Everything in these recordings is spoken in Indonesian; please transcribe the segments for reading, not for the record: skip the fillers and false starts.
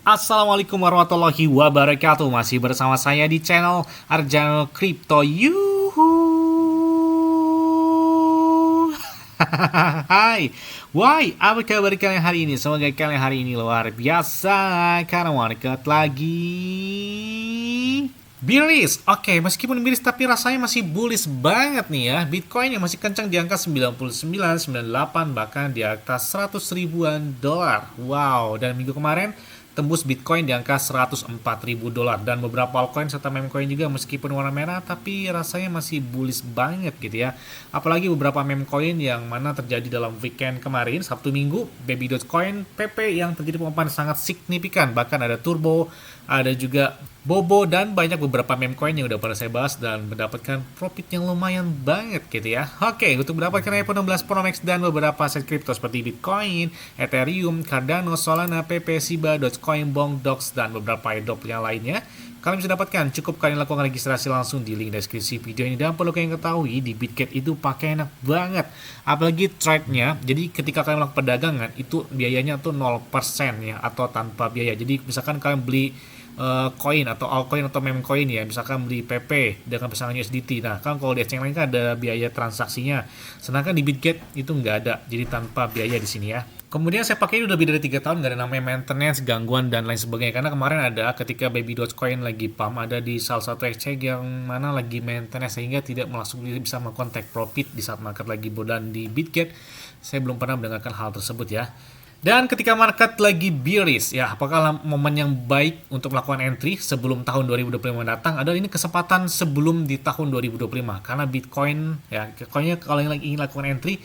Assalamualaikum warahmatullahi wabarakatuh. Masih bersama saya di channel Arjano Crypto. Yuhu. Hai. Why? Apa kabar kalian hari ini? Semoga kalian hari ini luar biasa karena market lagi bearish. Oke, meskipun bearish tapi rasanya masih bullish banget nih ya. Bitcoin yang masih kencang di angka 99, 98 bahkan di atas 100 ribuan dolar. Wow, dan minggu kemarin tembus Bitcoin di angka 104 ribu dolar dan beberapa altcoin serta meme coin juga meskipun warna merah tapi rasanya masih bullish banget gitu ya. Apalagi beberapa meme coin yang mana terjadi dalam weekend kemarin Sabtu Minggu, Baby Dogecoin, PP yang terjadi penguatan sangat signifikan, bahkan ada Turbo, ada juga Bobo dan banyak beberapa meme coin yang udah pernah saya bahas dan mendapatkan profit yang lumayan banget gitu ya. Oke, untuk mendapatkan iPhone 16 Pro Max dan beberapa aset kripto seperti Bitcoin, Ethereum, Cardano, Solana, PP, Shiba, Dogecoin, Bong, Dox dan beberapa airdrop yang lainnya, kalian bisa dapatkan. Cukup kalian lakukan registrasi langsung di link deskripsi video ini. Dan perlu kalian ketahui di Bitget itu pakai enak banget, apalagi trade-nya. Jadi ketika kalian melakukan perdagangan itu biayanya tuh 0% ya, atau tanpa biaya. Jadi misalkan kalian beli koin atau altcoin atau meme coin ya, misalkan beli PP dengan pesangon USDT. Nah, kan kalau di exchange lain kan ada biaya transaksinya. Sedangkan di Bitget itu nggak ada, jadi tanpa biaya di sini ya. Kemudian saya pakai ini udah lebih dari 3 tahun, nggak ada namanya maintenance, gangguan, dan lain sebagainya. Karena kemarin ada ketika Baby Dogecoin lagi pump, ada di salah satu exchange yang mana lagi maintenance, sehingga tidak langsung bisa melakukan take profit di saat market lagi bodan. Di Bitget, saya belum pernah mendengarkan hal tersebut ya. Dan ketika market lagi bearish, ya apakah momen yang baik untuk melakukan entry sebelum tahun 2025 datang? Adalah ini kesempatan sebelum di tahun 2025. Karena Bitcoin, ya pokoknya kalau yang lagi ingin lakukan entry,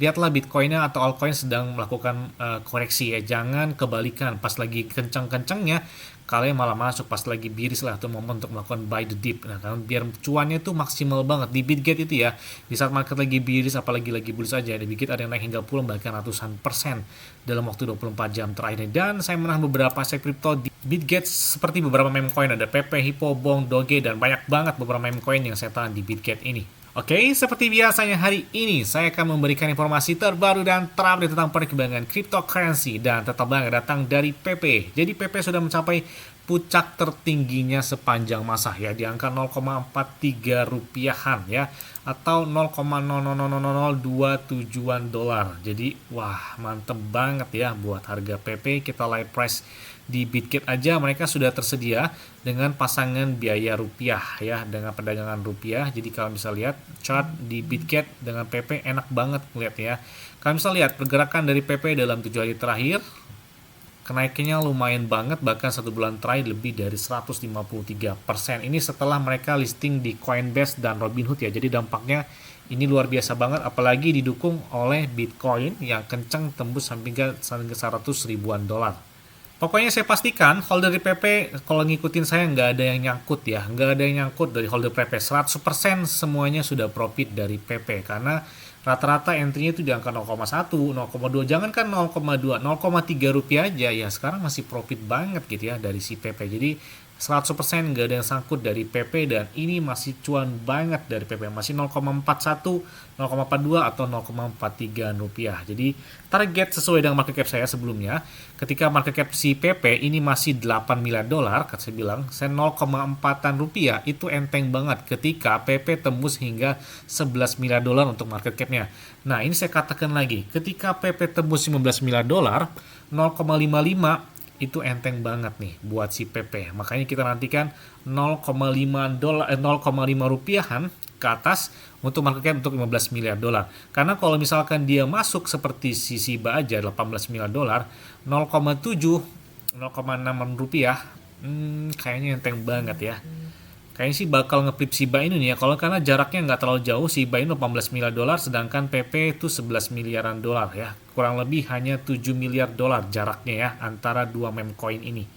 lihatlah Bitcoinnya atau altcoin sedang melakukan koreksi ya. Jangan kebalikan, pas lagi kencang-kencangnya kalian malah masuk, pas lagi bearish lah itu momen untuk melakukan buy the dip. Nah, kan biar cuannya tuh maksimal banget di Bitget itu ya. Di saat market lagi bearish, apalagi lagi bullish aja, di Bitget ada yang naik hingga puluhan bahkan ratusan persen dalam waktu 24 jam terakhir. Dan saya menahan beberapa aset kripto di Bitget seperti beberapa meme coin, ada PP, Hippo, Bong, Doge, dan banyak banget beberapa meme coin yang saya tahan di Bitget ini. Oke, seperti biasanya hari ini saya akan memberikan informasi terbaru dan terupdate tentang perkembangan cryptocurrency dan tetap banget datang dari PP. Jadi PP sudah mencapai puncak tertingginya sepanjang masa ya, di angka 0,43 rupiahan ya, atau 0,00027-an dolar. Jadi wah, mantep banget ya buat harga PP. Kita live price di Bitget aja mereka sudah tersedia dengan pasangan biaya rupiah ya, dengan perdagangan rupiah. Jadi kalau bisa lihat chart di Bitget dengan PP enak banget lihat ya. Kalian bisa lihat pergerakan dari PP dalam 7 hari terakhir, kenaikannya lumayan banget, bahkan 1 bulan terakhir lebih dari 153%. Ini setelah mereka listing di Coinbase dan Robinhood ya. Jadi dampaknya ini luar biasa banget, apalagi didukung oleh Bitcoin yang kencang tembus sampai ke 100 ribuan dolar. Pokoknya saya pastikan holder di PP kalau ngikutin saya nggak ada yang nyangkut ya, nggak ada yang nyangkut dari holder PP. 100% semuanya sudah profit dari PP karena rata-rata entry-nya itu di angka 0,1, 0,2, jangan kan 0,2, 0,3 rupiah aja ya sekarang masih profit banget gitu ya dari si PP. Jadi 100% nggak ada yang sangkut dari PP dan ini masih cuan banget dari PP, masih 0,41, 0,42 atau 0,43 rupiah. Jadi target sesuai dengan market cap saya sebelumnya, ketika market cap si PP ini masih 8 miliar dolar, kata saya bilang, saya 0,4an rupiah itu enteng banget ketika PP tembus hingga 11 miliar dolar untuk market capnya. Nah ini saya katakan lagi, ketika PP tembus 15 miliar dolar, 0,55 itu enteng banget nih buat si PP. Makanya kita nantikan 0,5 dolar 0,5 rupiahan ke atas untuk market cap untuk 15 miliar dolar. Karena kalau misalkan dia masuk seperti si Shiba aja 18 miliar dolar, 0,7 0,6 rupiah, kayaknya enteng banget ya. Kayaknya sih bakal ngeflip Shiba ini nih ya, kalau karena jaraknya nggak terlalu jauh. Shiba ini 18 miliar dolar, sedangkan PP itu 11 miliaran dolar ya. Kurang lebih hanya 7 miliar dolar jaraknya ya antara dua meme coin ini.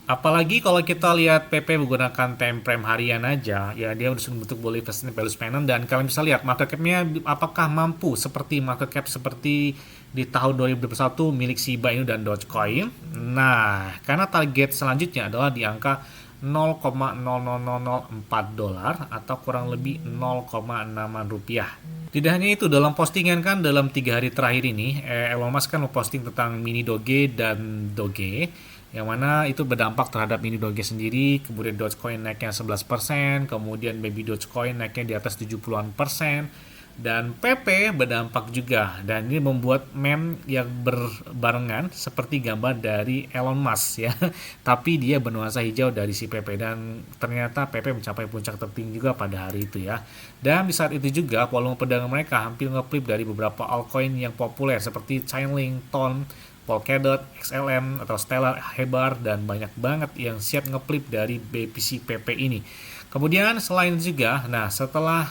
Apalagi kalau kita lihat PP menggunakan time frame harian aja, ya dia sudah bentuk Bollinger Band Spanner, dan kalian bisa lihat market cap-nya apakah mampu seperti market cap seperti di tahun 2021 milik Shiba Inu dan Dogecoin. Nah, karena target selanjutnya adalah di angka 0,00004 dolar atau kurang lebih 0,6 rupiah. Tidak hanya itu, dalam postingan kan dalam 3 hari terakhir ini Elon Musk kan memposting tentang mini Doge dan Doge. yang mana itu berdampak terhadap mini Doge sendiri. Kemudian Dogecoin naiknya 11%, kemudian Baby Dogecoin naiknya di atas 70-an persen, dan PP berdampak juga. Dan ini membuat meme yang berbarengan seperti gambar dari Elon Musk ya, tapi dia bernuansa hijau dari si PP, dan ternyata PP mencapai puncak tertinggi juga pada hari itu ya. Dan di saat itu juga volume perdagangan mereka hampir ngeflip dari beberapa altcoin yang populer seperti Chainlink, Ton, Polkadot, XLM atau Stellar, Hebar, dan banyak banget yang siap ngeflip dari BPC PP ini. Kemudian selain itu juga, nah setelah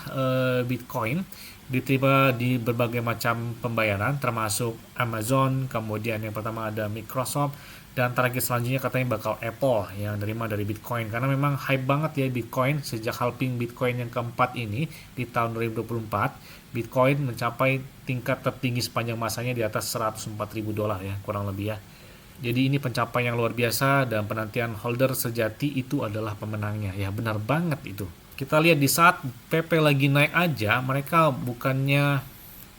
Bitcoin diterima di berbagai macam pembayaran termasuk Amazon, kemudian yang pertama ada Microsoft, dan target selanjutnya katanya bakal Apple yang terima dari Bitcoin, karena memang hype banget ya Bitcoin sejak halving Bitcoin yang keempat ini di tahun 2024. Bitcoin mencapai tingkat tertinggi sepanjang masanya di atas 104.000 dolar ya, kurang lebih ya. Jadi ini pencapaian yang luar biasa, dan penantian holder sejati itu adalah pemenangnya. Ya benar banget itu. Kita lihat di saat PP lagi naik aja, mereka bukannya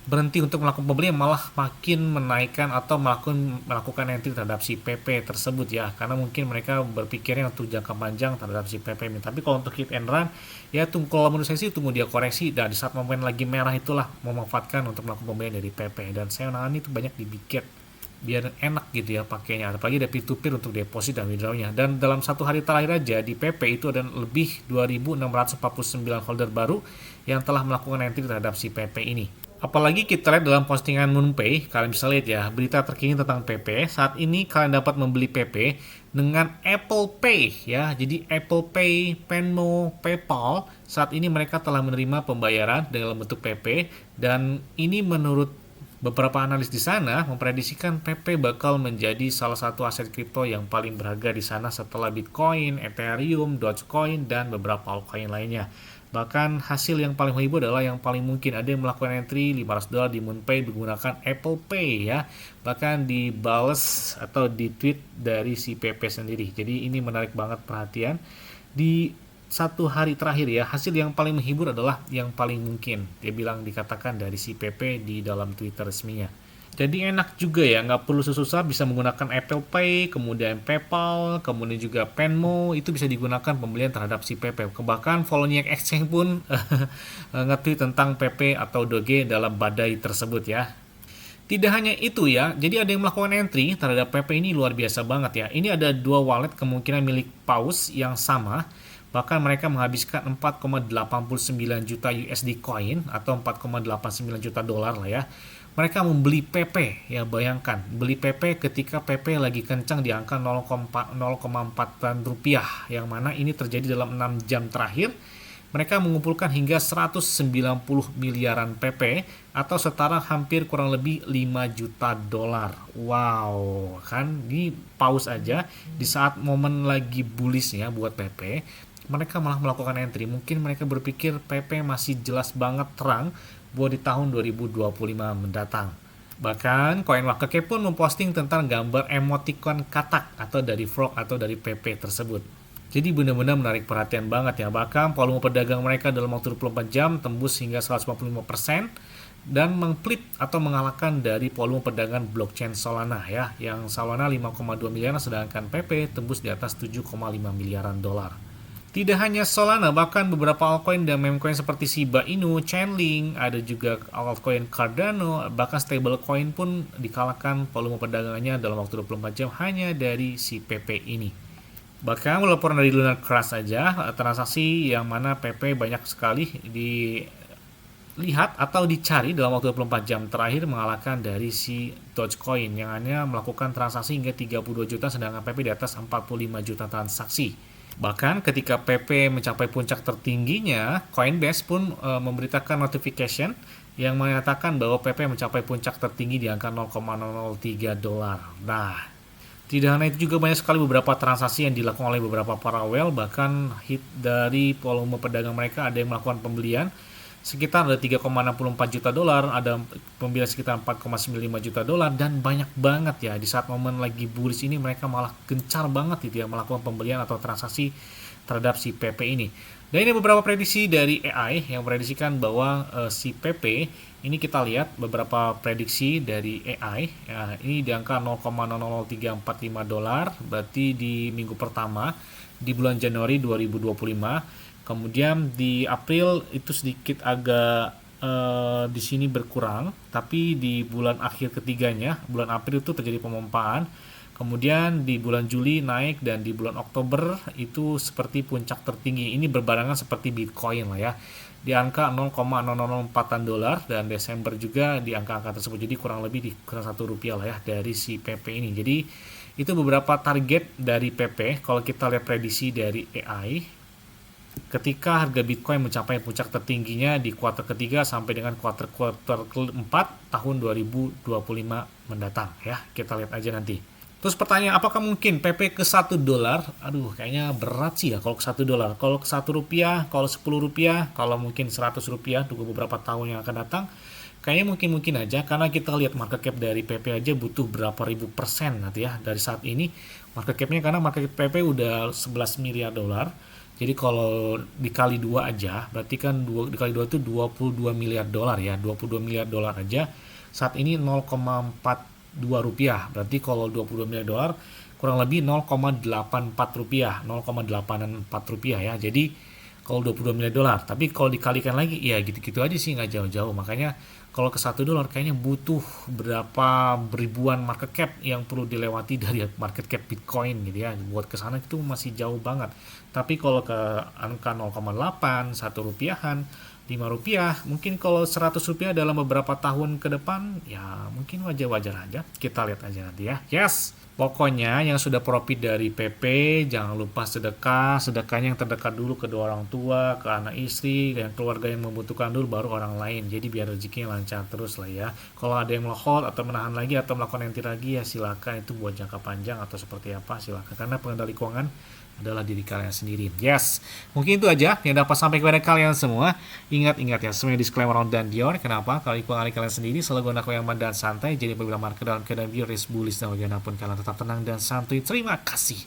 berhenti untuk melakukan pembelian, malah makin menaikkan atau melakukan entry terhadap si PP tersebut ya, karena mungkin mereka berpikirnya untuk jangka panjang terhadap si PP ini. Tapi kalau untuk hit and run ya kalau menurut saya sih tunggu dia koreksi, dan di saat momen lagi merah itulah memanfaatkan untuk melakukan pembelian dari PP. Dan saya nangani itu banyak di Biget biar enak gitu ya pakainya, apalagi ada peer-to-peer untuk deposit dan withdrawnya. Dan dalam satu hari terakhir aja di PP itu ada lebih 2.649 holder baru yang telah melakukan entry terhadap si PP ini. Apalagi kita lihat dalam postingan MoonPay, kalian bisa lihat ya berita terkini tentang PP. Saat ini kalian dapat membeli PP dengan Apple Pay ya. Jadi Apple Pay, Venmo, PayPal saat ini mereka telah menerima pembayaran dalam bentuk PP, dan ini menurut beberapa analis di sana memprediksikan PP bakal menjadi salah satu aset kripto yang paling berharga di sana setelah Bitcoin, Ethereum, Dogecoin, dan beberapa altcoin lainnya. Bahkan hasil yang paling menghibur adalah yang paling mungkin ada yang melakukan entry $500 di MoonPay menggunakan Apple Pay ya. Bahkan dibales atau di tweet dari si PP sendiri. Jadi ini menarik banget perhatian. Di satu hari terakhir ya, hasil yang paling menghibur adalah yang paling mungkin. Dia bilang, dikatakan dari si PP di dalam Twitter resminya. Jadi enak juga ya, nggak perlu susah bisa menggunakan Apple Pay, kemudian PayPal, kemudian juga Venmo, itu bisa digunakan pembelian terhadap si PP. Bahkan Poloniex Exchange pun nge-tweet tentang PP atau Doge dalam badai tersebut ya. Tidak hanya itu ya, jadi ada yang melakukan entry terhadap PP ini luar biasa banget ya. Ini ada dua wallet kemungkinan milik Paus yang sama. Bahkan mereka menghabiskan 4,89 juta USD coin atau 4,89 juta dolar lah ya. Mereka membeli PP ya, bayangkan beli PP ketika PP lagi kencang di angka 0,4 rupiah, yang mana ini terjadi dalam 6 jam terakhir. Mereka mengumpulkan hingga 190 miliaran PP atau setara hampir kurang lebih 5 juta dolar. Wow, kan ini Paus aja di saat momen lagi bullish ya buat PP, mereka malah melakukan entry. Mungkin mereka berpikir PP masih jelas banget terang buat di tahun 2025 mendatang. Bahkan CoinWakeke pun memposting tentang gambar emoticon katak atau dari frog atau dari PP tersebut. Jadi benar-benar menarik perhatian banget ya. Bahkan volume perdagangan mereka dalam waktu 24 jam tembus hingga 155% dan mengflip atau mengalahkan dari volume perdagangan blockchain Solana ya, yang Solana 5,2 miliar sedangkan PP tembus di atas 7,5 miliaran dolar. Tidak hanya Solana, bahkan beberapa altcoin dan memecoin seperti Shiba Inu, Chainlink, ada juga altcoin Cardano, bahkan stablecoin pun dikalahkan volume perdagangannya dalam waktu 24 jam hanya dari si PP ini. Bahkan laporan dari Lunar Crash saja, transaksi yang mana PP banyak sekali dilihat atau dicari dalam waktu 24 jam terakhir mengalahkan dari si Dogecoin yang hanya melakukan transaksi hingga 32 juta sedangkan PP di atas 45 juta transaksi. Bahkan ketika PP mencapai puncak tertingginya, Coinbase pun memberitakan notification yang menyatakan bahwa PP mencapai puncak tertinggi di angka 0,003 dolar. Nah, tidak hanya itu juga banyak sekali beberapa transaksi yang dilakukan oleh beberapa para whale, bahkan hit dari volume pedagang mereka ada yang melakukan pembelian sekitar ada 3,64 juta dolar, ada pembelian sekitar 4,95 juta dolar, dan banyak banget ya di saat momen lagi bullish ini mereka malah gencar banget gitu ya melakukan pembelian atau transaksi terhadap si PP ini. Dan ini beberapa prediksi dari AI yang prediksikan bahwa si PP ini kita lihat beberapa prediksi dari AI ya, ini di angka 0,00345 dolar berarti di minggu pertama di bulan Januari 2025. Kemudian di April itu sedikit agak di sini berkurang, tapi di bulan akhir ketiganya, bulan April itu terjadi pemompaan. Kemudian di bulan Juli naik dan di bulan Oktober itu seperti puncak tertinggi. Ini berbarengan seperti Bitcoin lah ya. Di angka 0,004 dolar dan Desember juga di angka-angka tersebut. Jadi kurang lebih di kurang Rp1 lah ya dari si PP ini. Jadi itu beberapa target dari PP kalau kita lihat prediksi dari AI. Ketika harga Bitcoin mencapai puncak tertingginya di kuartal ketiga sampai dengan kuartal keempat tahun 2025 mendatang ya. Kita lihat aja nanti. Terus pertanyaan, apakah mungkin PP ke 1 dolar? Aduh, kayaknya berat sih ya kalau ke 1 dolar. Kalau ke 1 rupiah, kalau 10 rupiah, kalau mungkin 100 rupiah tunggu beberapa tahun yang akan datang. Kayaknya mungkin aja karena kita lihat market cap dari PP aja butuh berapa ribu persen nanti ya dari saat ini market capnya, karena market cap PP udah 11 miliar dolar. Jadi kalau dikali 2 aja, berarti kan dikali 2 itu 22 miliar dolar ya. 22 miliar dolar aja. Saat ini 0,42 rupiah. Berarti kalau 22 miliar dolar kurang lebih 0,84 rupiah. 0,84 rupiah ya. Jadi kalau 22 miliar dolar. Tapi kalau dikalikan lagi, ya gitu-gitu aja sih, nggak jauh-jauh. Makanya kalau ke 1 dolar kayaknya butuh berapa ribuan market cap yang perlu dilewati dari market cap Bitcoin gitu ya. Buat ke sana itu masih jauh banget. Tapi kalau ke angka 0,8, 1 rupiahan, 5 rupiah, mungkin kalau 100 rupiah dalam beberapa tahun ke depan, ya mungkin wajar-wajar aja. Kita lihat aja nanti ya. Yes! Pokoknya yang sudah profit dari PP, jangan lupa sedekah. Sedekahnya yang terdekat dulu, kedua orang tua, ke anak istri, dan keluarga yang membutuhkan dulu, baru orang lain. Jadi biar rezekinya lancar terus lah ya. Kalau ada yang hold atau menahan lagi atau melakukan enti lagi, ya silakan, itu buat jangka panjang atau seperti apa, silakan. Karena pengendali keuangan adalah diri kalian sendiri. Yes, mungkin itu aja yang dapat sampai kepada kalian semua. Ingat ya, semuanya disclaimer on dan Dior. Kenapa? Kalau keuangan kalian sendiri selalu gunakan yang aman dan santai. Jadi apabila market dalam keadaan bearish, bullish, dan bagaimanapun kalian tetap tenang dan santuy. Terima kasih.